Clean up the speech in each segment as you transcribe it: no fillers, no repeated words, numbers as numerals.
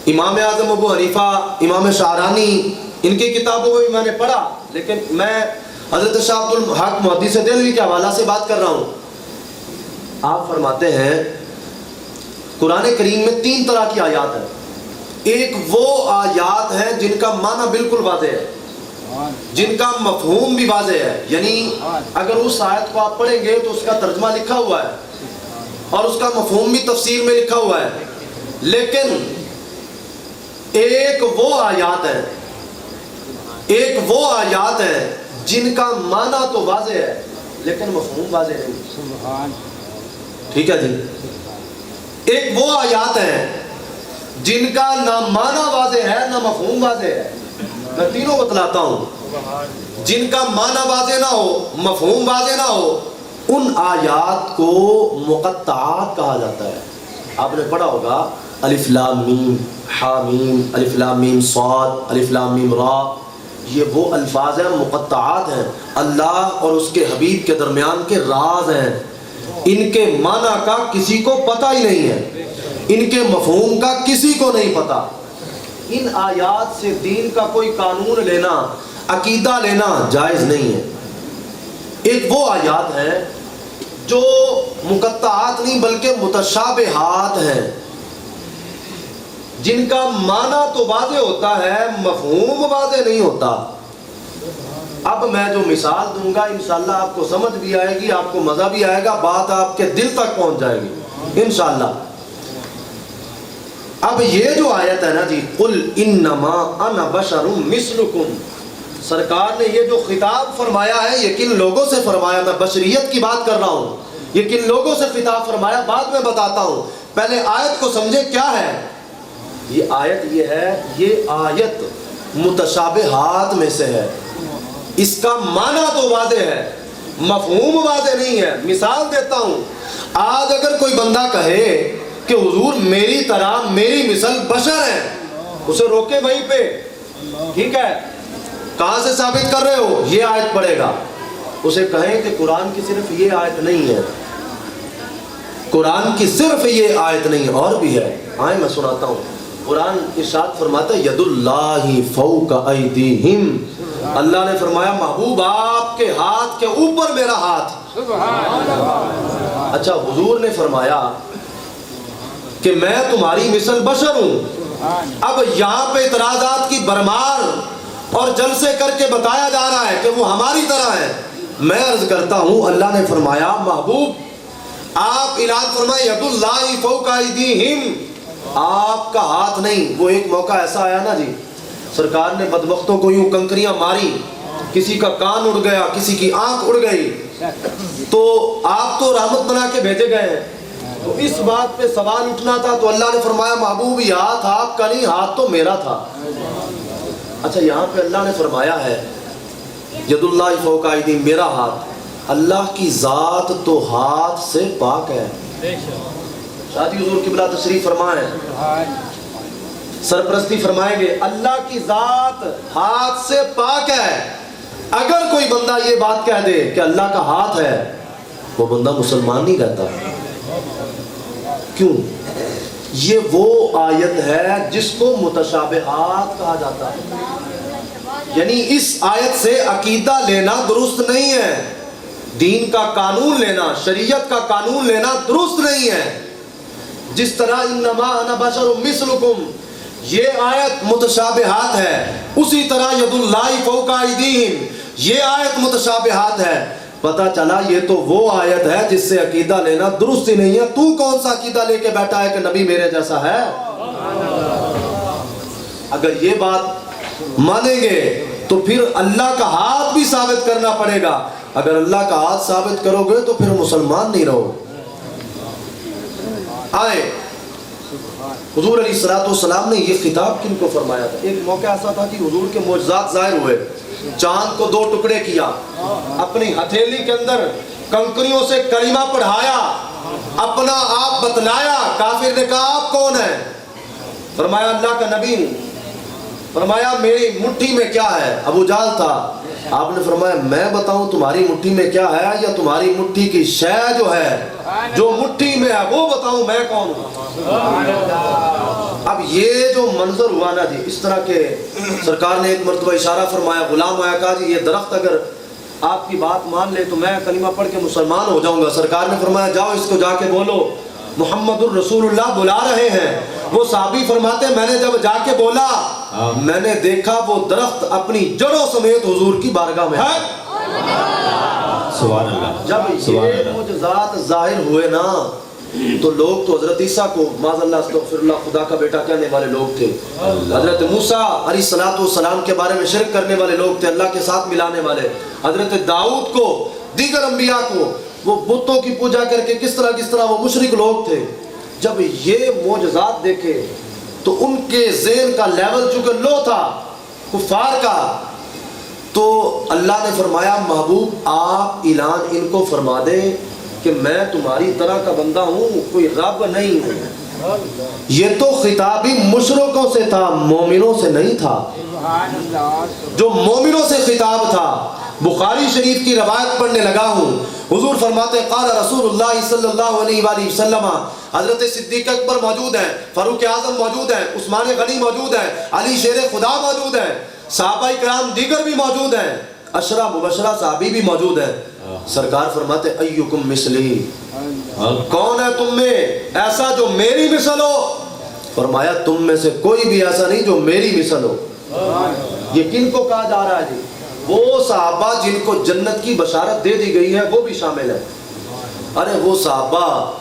امام اعظم ابو حنیفہ، امام شعرانی، ان کی کتابوں میں بھی میں نے پڑھا، لیکن میں حضرت شاہ عبد الحق محدث دہلوی کے حوالہ سے بات کر رہا ہوں۔ آپ فرماتے ہیں قرآن کریم میں 3 طرح کی آیات ہیں۔ ایک وہ آیات ہیں جن کا معنی بالکل واضح ہے، جن کا مفہوم بھی واضح ہے، یعنی اگر اس آیت کو آپ پڑھیں گے تو اس کا ترجمہ لکھا ہوا ہے اور اس کا مفہوم بھی تفسیر میں لکھا ہوا ہے۔ لیکن ایک وہ آیات ہیں جن کا معنی تو واضح ہے لیکن مفہوم واضح نہیں۔ ٹھیک ہے جی، ایک وہ آیات ہیں جن کا نہ معنی واضح ہے نہ مفہوم واضح ہے۔ میں تینوں بتلاتا ہوں۔ جن کا معنی واضح نہ ہو، مفہوم واضح نہ ہو، ان آیات کو مقطعات کہا جاتا ہے۔ آپ نے پڑھا ہوگا الف لام میم حامیم، الف لام میم صاد، الف لام میم را، یہ وہ الفاظ ہیں، مقطعات ہیں، اللہ اور اس کے حبیب کے درمیان کے راز ہیں۔ ان کے معنی کا کسی کو پتہ ہی نہیں ہے، ان کے مفہوم کا کسی کو نہیں پتہ۔ ان آیات سے دین کا کوئی قانون لینا، عقیدہ لینا جائز نہیں ہے۔ ایک وہ آیات ہیں جو مقطعات نہیں بلکہ متشابہات ہیں، جن کا معنی تو واضح ہوتا ہے، مفہوم واضح نہیں ہوتا۔ اب میں جو مثال دوں گا انشاءاللہ آپ کو سمجھ بھی آئے گی، آپ کو مزہ بھی آئے گا، بات آپ کے دل تک پہنچ جائے گی انشاءاللہ۔ اب یہ جو آیت ہے نا جی، قل انما انا بشر مثلکم، سرکار نے یہ جو خطاب فرمایا ہے یہ کن لوگوں سے فرمایا؟ میں بشریت کی بات کر رہا ہوں، یہ کن لوگوں سے خطاب فرمایا بعد میں بتاتا ہوں، پہلے آیت کو سمجھے کیا ہے۔ یہ آیت یہ ہے، یہ آیت متشابہات میں سے ہے، اس کا معنی تو واضح ہے، مفہوم واضح نہیں ہے۔ مثال دیتا ہوں، آج اگر کوئی بندہ کہے کہ حضور میری طرح میری مثل بشر ہے، اسے روکے وہیں پہ، ٹھیک ہے، کہاں سے ثابت کر رہے ہو؟ یہ آیت پڑھے گا۔ اسے کہیں کہ قرآن کی صرف یہ آیت نہیں ہے، قرآن کی صرف یہ آیت نہیں اور بھی ہے۔ آئیں میں سناتا ہوں۔ قرآن ارشاد فرماتا ہے ید اللہ فوق ایدیہم، اللہ نے فرمایا محبوب آپ کے ہاتھ کے اوپر میرا ہاتھ۔ اچھا، حضور نے فرمایا کہ میں تمہاری مثل بشر ہوں۔ اب یہاں پہ اعتراضات کی بھرمار اور جلسے کر کے بتایا جا رہا ہے کہ وہ ہماری طرح ہے۔ میں عرض کرتا ہوں اللہ نے فرمایا محبوب آپ اعلان فرمائے ید اللہ فوق ایدیہم، آپ کا ہاتھ نہیں۔ وہ ایک موقع ایسا آیا نا جی، سرکار نے بدبختوں کو یوں کنکریاں ماری، کسی کا کان اڑ گیا، کسی کی آنکھ اڑ گئی، تو آپ تو رحمت بنا کے بھیجے گئے ہیں، تو اس بات پہ سوال اٹھنا تھا، تو اللہ نے فرمایا محبوب یہ ہاتھ آپ کا نہیں، ہاتھ تو میرا تھا۔ اچھا، یہاں پہ اللہ نے فرمایا ہے ید اللہ فوق ایدیہم، میرا ہاتھ، اللہ کی ذات تو ہاتھ سے پاک ہے۔ شادی حضور قبلہ تشریف فرمائیں، سرپرستی فرمائیں گے، اللہ کی ذات ہاتھ سے پاک ہے۔ اگر کوئی بندہ یہ بات کہہ دے کہ اللہ کا ہاتھ ہے، وہ بندہ مسلمان نہیں رہتا۔ کیوں؟ یہ وہ آیت ہے جس کو متشابہات کہا جاتا ہے، یعنی اس آیت سے عقیدہ لینا درست نہیں ہے، دین کا قانون لینا، شریعت کا قانون لینا درست نہیں ہے۔ جس طرح انما انا بشر مثلکم یہ آیت متشابہات ہے، اسی طرح ید اللہ فوق ایدیہم یہ آیت متشابہات ہے۔ پتہ چلا یہ تو وہ آیت ہے جس سے عقیدہ لینا درست ہی نہیں ہے۔ تو کون سا عقیدہ لے کے بیٹھا ہے کہ نبی میرے جیسا ہے؟ اگر یہ بات مانیں گے تو پھر اللہ کا ہاتھ بھی ثابت کرنا پڑے گا۔ اگر اللہ کا ہاتھ ثابت کرو گے تو پھر مسلمان نہیں رہو۔ آئے حضور علیہ الصلوۃ والسلام نے یہ خطاب کن کو فرمایا تھا؟ ایک موقع ایسا تھا کہ حضور کے معجزات ظاہر ہوئے، چاند کو 2 ٹکڑے کیا، اپنی ہتھیلی کے اندر کنکریوں سے کلمہ پڑھایا، اپنا آپ بتلایا۔ کافر نے کہا آپ کون ہیں؟ فرمایا اللہ کا نبی ہوں۔ فرمایا میری مٹھی میں کیا ہے؟ ابو جہل تھا۔ آپ نے فرمایا میں بتاؤں تمہاری مٹھی میں کیا ہے یا تمہاری مٹھی کی شے جو ہے جو مٹھی میں ہے وہ بتاؤں میں کون ہوں؟ اب یہ جو منظر ہوا نا جی، اس طرح کے سرکار نے ایک مرتبہ اشارہ فرمایا، غلام آیا، کہا جی یہ درخت اگر آپ کی بات مان لے تو میں کلمہ پڑھ کے مسلمان ہو جاؤں گا۔ سرکار نے فرمایا جاؤ اس کو جا کے بولو محمد الرسول اللہ بلا رہے ہیں۔ وہ صحابی فرماتے ہیں میں نے جب جا کے بولا میں نے دیکھا وہ درخت اپنی جڑوں سمیت حضور کی بارگاہ میں ہے۔ سبحان اللہ۔ جب یہ معجزات ظاہر ہوئے نا تو لوگ تو حضرت عیسیٰ کو معاذ اللہ استغفر اللہ خدا کا بیٹا کہنے والے لوگ تھے، حضرت موسیٰ علیہ السلام کے بارے میں شرک کرنے والے لوگ تھے، اللہ کے ساتھ ملانے والے، حضرت داؤد کو، دیگر انبیاء کو وہ بتوں کی پوجا کر کے کس طرح وہ مشرک لوگ تھے۔ جب یہ معجزات دیکھے تو ان کے ذہن کا لیول چونکہ لو تھا کفار کا، تو اللہ نے فرمایا محبوب آپ اعلان ان کو فرما دیں کہ میں تمہاری طرح کا بندہ ہوں، کوئی رب نہیں ہوں۔ یہ تو خطابی مشرکوں سے تھا، مومنوں سے نہیں تھا۔ جو مومنوں سے خطاب تھا، بخاری شریف کی روایت پڑھنے لگا ہوں، حضور فرماتے قال رسول اللہ صلی اللہ علیہ وآلہ وسلم، حضرت صدیق اکبر موجود ہیں، فاروق اعظم موجود ہیں، عثمان غنی موجود ہیں، علی شیر خدا موجود ہیں، صحابہ کرام دیگر بھی موجود ہیں، عشرہ مبشرہ صحابی بھی موجود ہیں۔ سرکار فرماتے ایکم مثلی، کون ہے تم میں ایسا جو میری مثل ہو؟ فرمایا تم میں سے کوئی بھی ایسا نہیں جو میری مثل ہو۔ یہ کن کو کہا جا رہا ہے جی؟ وہ صحابہ جن کو جنت کی بشارت دے دی گئی ہے وہ بھی شامل ہے۔ ارے وہ صحابہ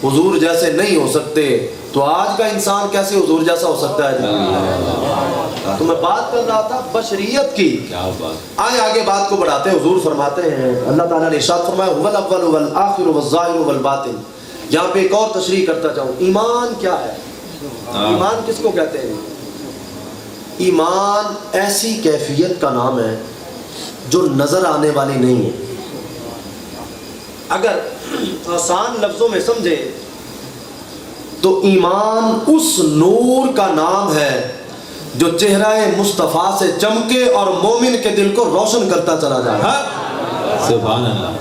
حضور جیسے نہیں ہو سکتے تو آج کا انسان کیسے حضور جیسا ہو سکتا ہے جی؟ تو میں بات کر رہا تھا بشریت کی۔ آئے آگے بات کو بڑھاتے ہیں۔ حضور فرماتے ہیں، اللہ تعالیٰ نے ارشاد فرمایا هو الاول والآخر والظاہر والباطن۔ یہاں پہ ایک اور تشریح کرتا جاؤں، ایمان کیا ہے؟ ایمان کس کو کہتے ہیں؟ ایمان ایسی کیفیت کا نام ہے جو نظر آنے والی نہیں ہے۔ اگر آسان لفظوں میں سمجھے تو ایمان اس نور کا نام ہے جو چہرہ مصطفیٰ سے چمکے اور مومن کے دل کو روشن کرتا چلا جائے۔ سبحان اللہ۔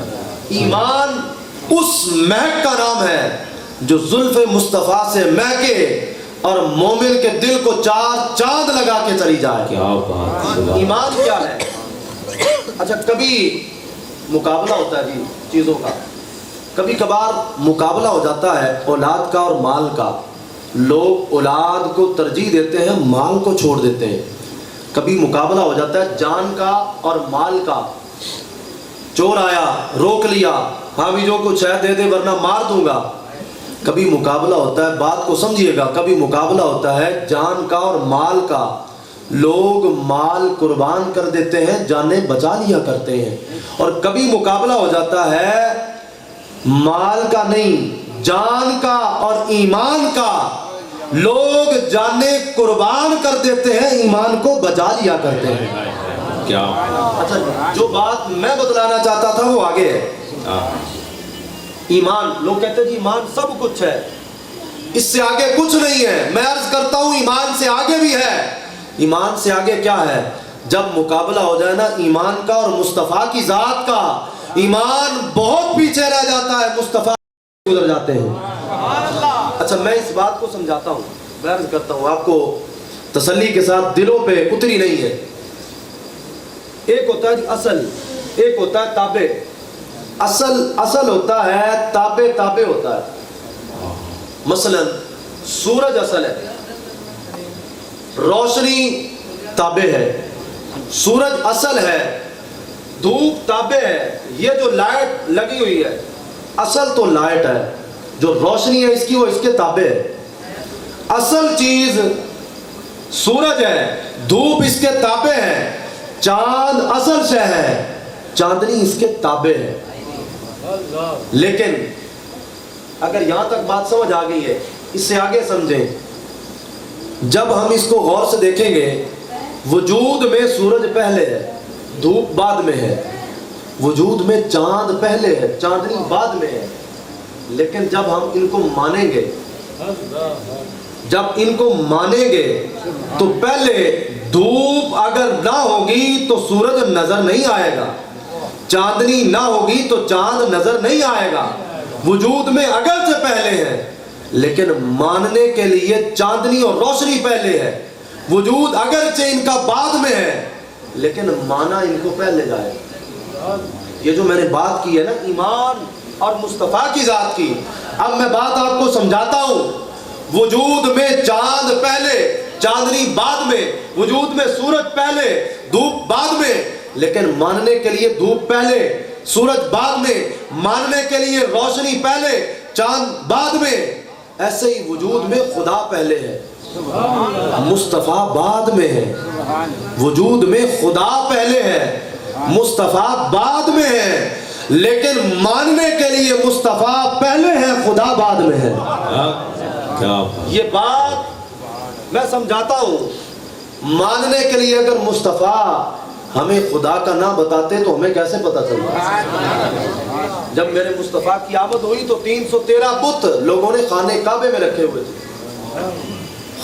ایمان اس مہک کا نام ہے جو زلف مصطفیٰ سے مہکے اور مومن کے دل کو چار چاند لگا کے چلی جائے۔ کیا بات۔ ایمان کیا ہے؟ اچھا کبھی مقابلہ ہوتا ہے جی چیزوں کا، کبھی کبھار مقابلہ ہو جاتا ہے اولاد کا اور مال کا، لوگ اولاد کو ترجیح دیتے ہیں، مال کو چھوڑ دیتے ہیں۔ کبھی مقابلہ ہو جاتا ہے جان کا اور مال کا، چور آیا روک لیا، ہاں بھی جو کچھ ہے دے دے ورنہ مار دوں گا۔ کبھی مقابلہ ہوتا ہے، بات کو سمجھیے گا، کبھی مقابلہ ہوتا ہے جان کا اور مال کا، لوگ مال قربان کر دیتے ہیں، جانیں بچا لیا کرتے ہیں۔ اور کبھی مقابلہ ہو جاتا ہے مال کا نہیں، جان کا اور ایمان کا، لوگ جانیں قربان کر دیتے ہیں، ایمان کو بچا لیا کرتے ہیں۔ کیا اچھا جو بات میں بتلانا چاہتا تھا وہ آگے ہے۔ ایمان، لوگ کہتے ہیں جی ایمان سب کچھ ہے، اس سے آگے کچھ نہیں ہے۔ میں عرض کرتا ہوں ایمان سے آگے بھی ہے۔ ایمان سے آگے کیا ہے؟ جب مقابلہ ہو جائے نا ایمان کا اور مصطفیٰ کی ذات کا، ایمان بہت پیچھے رہ جاتا ہے، مصطفیٰ گزر جاتے ہیں۔ اچھا میں اس بات کو سمجھاتا ہوں، میں عرض کرتا ہوں آپ کو تسلی کے ساتھ، دلوں پہ اتری نہیں ہے۔ ایک ہوتا ہے اصل، ایک ہوتا ہے تابع۔ اصل ہوتا ہے، تابع ہوتا ہے۔ مثلا سورج اصل ہے، روشنی تابع ہے۔ سورج اصل ہے، دھوپ تابع ہے۔ یہ جو لائٹ لگی ہوئی ہے اصل تو لائٹ ہے، جو روشنی ہے اس کی وہ اس کے تابع ہے۔ اصل چیز سورج ہے، دھوپ اس کے تابع ہے، چاند اصل شے ہے، چاندنی اس کے تابع ہے۔ لیکن اگر یہاں تک بات سمجھ آ گئی ہے، اس سے آگے سمجھیں۔ جب ہم اس کو غور سے دیکھیں گے، وجود میں سورج پہلے ہے، دھوپ بعد میں ہے، وجود میں چاند پہلے ہے، چاندنی بعد میں ہے۔ لیکن جب ہم ان کو مانیں گے، تو پہلے دھوپ اگر نہ ہوگی تو سورج نظر نہیں آئے گا، چاندنی نہ ہوگی تو چاند نظر نہیں آئے گا۔ وجود میں اگرچہ پہلے ہے لیکن ماننے کے لیے چاندنی اور روشنی پہلے ہے. وجود اگرچہ ان کا بعد میں ہے لیکن مانا ان کو پہلے جائے. یہ جو میں نے بات کی ہے نا ایمان اور مصطفیٰ کی ذات کی, اب میں بات آپ کو سمجھاتا ہوں. وجود میں چاند پہلے, چاندنی بعد میں. وجود میں سورج پہلے, دھوپ بعد میں. لیکن ماننے کے لیے دھوپ پہلے, سورج بعد میں. ماننے کے لیے روشنی پہلے, چاند بعد میں. ایسے ہی وجود میں خدا پہلے ہے, مصطفیٰ بعد میں ہے. وجود میں خدا پہلے ہے, مصطفیٰ بعد میں ہے. لیکن ماننے کے لیے مصطفیٰ پہلے ہے, خدا بعد میں ہے. یہ بات میں سمجھاتا ہوں. ماننے کے لیے اگر مصطفیٰ ہمیں خدا کا نام بتاتے تو ہمیں کیسے پتا چلتا؟ جب میرے مصطفیٰ کی آمد ہوئی تو 313 بت لوگوں نے خانے کعبے میں رکھے ہوئے تھے.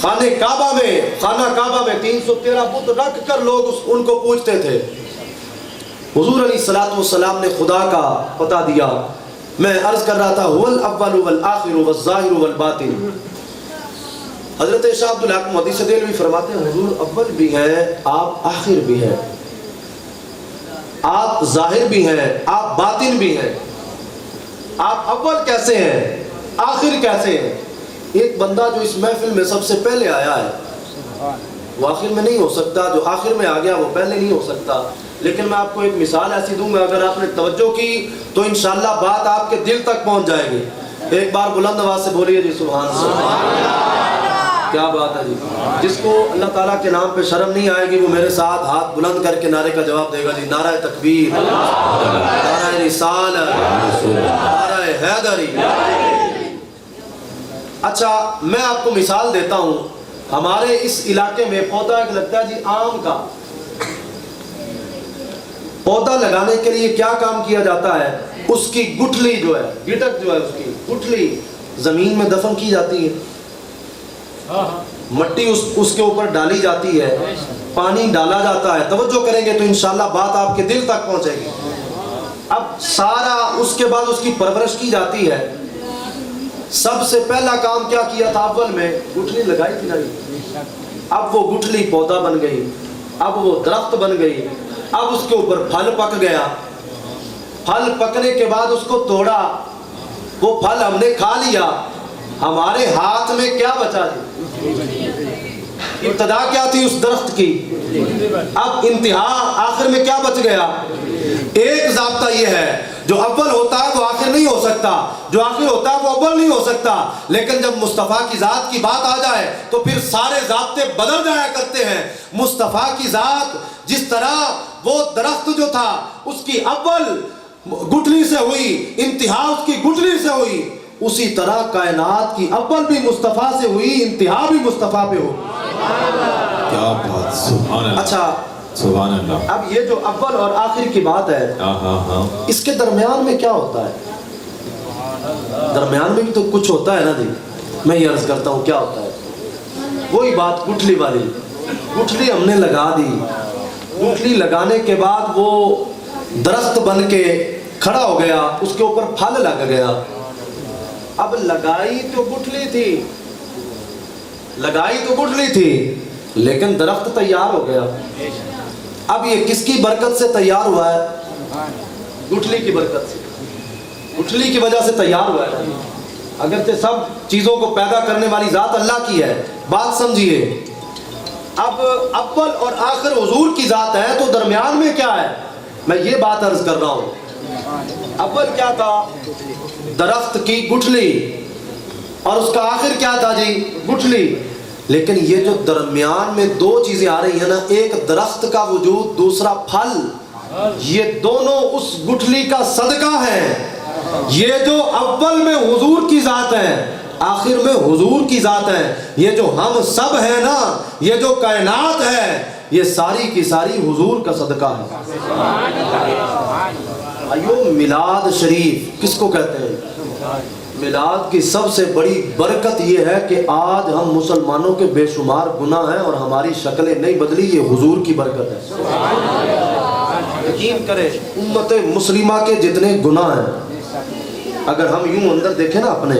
خانے کعبہ میں, خانہ کعبہ میں 313 بت رکھ کر لوگ ان کو پوچھتے تھے. حضور علیہ الصلوۃ والسلام نے خدا کا پتا دیا. میں عرض کر رہا تھا هو الاول والآخر والظاہر والباطن. حضرت شاہ عبد الحق محدث دہلوی فرماتے ہیں حضور اول بھی ہیں, آپ آخر بھی ہیں, آپ ظاہر بھی ہیں, آپ باطن بھی ہیں. آپ اول کیسے ہیں, آخر کیسے ہیں؟ ایک بندہ جو اس محفل میں سب سے پہلے آیا ہے وہ آخر میں نہیں ہو سکتا, جو آخر میں آ گیا وہ پہلے نہیں ہو سکتا. لیکن میں آپ کو ایک مثال ایسی دوں گا, اگر آپ نے توجہ کی تو انشاءاللہ بات آپ کے دل تک پہنچ جائے گی. ایک بار بلند آواز سے بولیے جی سبحان اللہ. کیا بات ہے جی. جس کو اللہ تعالیٰ کے نام پہ شرم نہیں آئے گی وہ میرے ساتھ ہاتھ بلند کر کے نعرے کا جواب دے گا جی. نعرہ تکبیر, نعرہ رسالت, نعرہ حیدری. اچھا میں آپ کو مثال دیتا ہوں. ہمارے اس علاقے میں پودا ایک لگتا ہے جی آم کا. پودا لگانے کے لیے کیا کام کیا جاتا ہے؟ اس کی گٹھلی جو ہے, گٹک جو ہے, اس کی گٹھلی زمین میں دفن کی جاتی ہے, مٹی اس کے اوپر ڈالی جاتی ہے, پانی ڈالا جاتا ہے. توجہ کریں گے تو انشاءاللہ بات آپ کے دل تک پہنچے گی. اب سارا اس کے بعد اس کی پرورش کی جاتی ہے. سب سے پہلا کام کیا کیا تھا؟ اول میں گٹھلی لگائی تھی نہیں. اب وہ گٹھلی پودا بن گئی, اب وہ درخت بن گئی, اب اس کے اوپر پھل پک گیا. پھل پکنے کے بعد اس کو توڑا, وہ پھل ہم نے کھا لیا. ہمارے ہاتھ میں کیا بچا جی؟ ابتدا کیا تھی اس درخت کی, اب انتہا آخر میں کیا بچ گیا؟ ایک ضابطہ یہ ہے, جو اول ہوتا ہے وہ آخر نہیں ہو سکتا, جو آخر ہوتا ہے وہ اول نہیں ہو سکتا. لیکن جب مصطفیٰ کی ذات کی بات آ جائے تو پھر سارے ضابطے بدل جایا کرتے ہیں. مصطفیٰ کی ذات جس طرح وہ درخت جو تھا اس کی اول گٹھلی سے ہوئی, انتہا اس کی گٹھلی سے ہوئی, اسی طرح کائنات کی اول بھی مصطفیٰ سے ہوئی, انتہا بھی مصطفیٰ پہ ہو. کیا بات, سبحان اللہ. اچھا سبحان اللہ. اب یہ جو اول اور آخر کی بات ہے, اس کے درمیان میں کیا ہوتا ہے؟ درمیان میں بھی تو کچھ ہوتا ہے نا جی. میں یہ عرض کرتا ہوں کیا ہوتا ہے. وہی بات گٹھلی والی. گٹھلی ہم نے لگا دی, گٹھلی لگانے کے بعد وہ درخت بن کے کھڑا ہو گیا, اس کے اوپر پھل لگ گیا. اب لگائی تو گٹھلی تھی, لگائی تو گٹھلی تھی, لیکن درخت تیار ہو گیا. اب یہ کس کی برکت سے تیار ہوا ہے؟ گٹھلی کی برکت سے, گٹھلی کی وجہ سے تیار ہوا ہے. اگرچہ سب چیزوں کو پیدا کرنے والی ذات اللہ کی ہے, بات سمجھیے. اب اول اور آخر حضور کی ذات ہے, تو درمیان میں کیا ہے؟ میں یہ بات عرض کر رہا ہوں. اول کیا تھا؟ درخت کی گٹھلی, اور اس کا آخر کیا تھا جی؟ گٹھلی. لیکن یہ جو درمیان میں دو چیزیں آ رہی ہیں نا, ایک درخت کا وجود, دوسرا پھل, یہ دونوں اس گٹھلی کا صدقہ ہے. یہ جو اول میں حضور کی ذات ہے, آخر میں حضور کی ذات ہے. یہ جو ہم سب ہیں نا, یہ جو کائنات ہے, یہ ساری کی ساری حضور کا صدقہ ہے. ایو میلاد شریف کس کو کہتے ہیں؟ میلاد کی سب سے بڑی برکت یہ ہے کہ آج ہم مسلمانوں کے بے شمار گناہ ہیں اور ہماری شکلیں نہیں بدلی, یہ حضور کی برکت ہے. یقین کریں امت مسلمہ کے جتنے گناہ ہیں, اگر ہم یوں اندر دیکھیں نا اپنے,